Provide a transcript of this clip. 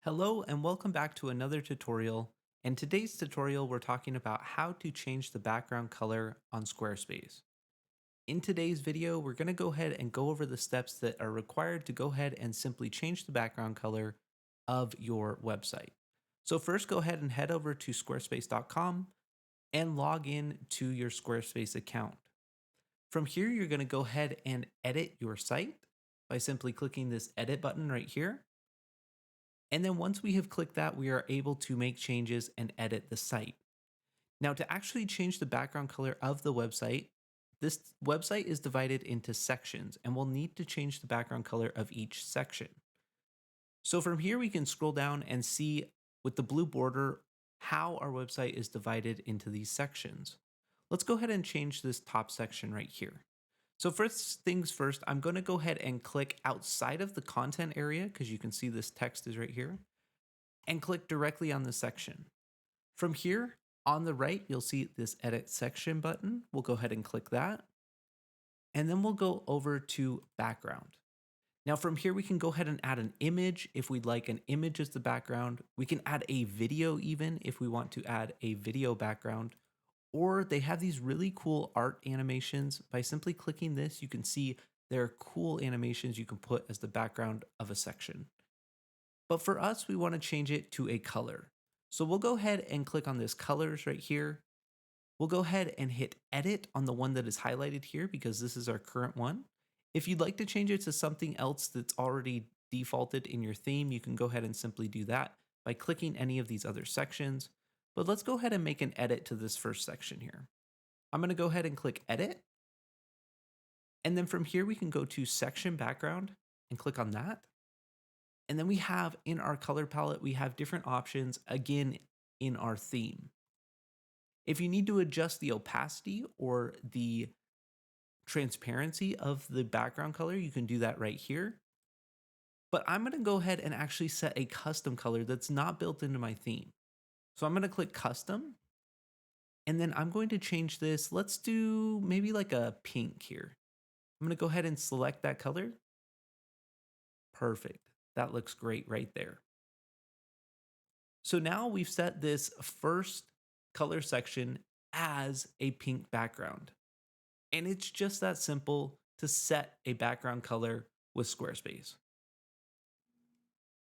Hello and welcome back to another tutorial. In today's tutorial, we're talking about how to change the background color on Squarespace. In today's video, we're going to go ahead and go over the steps that are required to go ahead and simply change the background color of your website. So first, go ahead and head over to squarespace.com and log in to your Squarespace account. From here, you're going to go ahead and edit your site by simply clicking this edit button right here. And then once we have clicked that, we are able to make changes and edit the site. Now, to actually change the background color of the website, this website is divided into sections and we'll need to change the background color of each section. So from here, we can scroll down and see with the blue border how our website is divided into these sections. Let's go ahead and change this top section right here. So first things first, I'm going to go ahead and click outside of the content area because you can see this text is right here and click directly on the section. From here on the right, you'll see this edit section button. We'll go ahead and click that. And then we'll go over to background. Now from here, we can go ahead and add an image if we'd like an image as the background. We can add a video even if we want to add a video background. Or they have these really cool art animations. By simply clicking this, you can see there are cool animations you can put as the background of a section. But for us, we want to change it to a color. So we'll go ahead and click on this colors right here. We'll go ahead and hit edit on the one that is highlighted here because this is our current one. If you'd like to change it to something else that's already defaulted in your theme, you can go ahead and simply do that by clicking any of these other sections. But let's go ahead and make an edit to this first section here. I'm going to go ahead and click edit. And then from here, we can go to section background and click on that. And then we have in our color palette, we have different options again in our theme. If you need to adjust the opacity or the transparency of the background color, you can do that right here. But I'm going to go ahead and actually set a custom color that's not built into my theme. So I'm going to click custom. And then I'm going to change this. Let's do maybe like a pink here. I'm going to go ahead and select that color. Perfect. That looks great right there. So now we've set this first color section as a pink background. And it's just that simple to set a background color with Squarespace.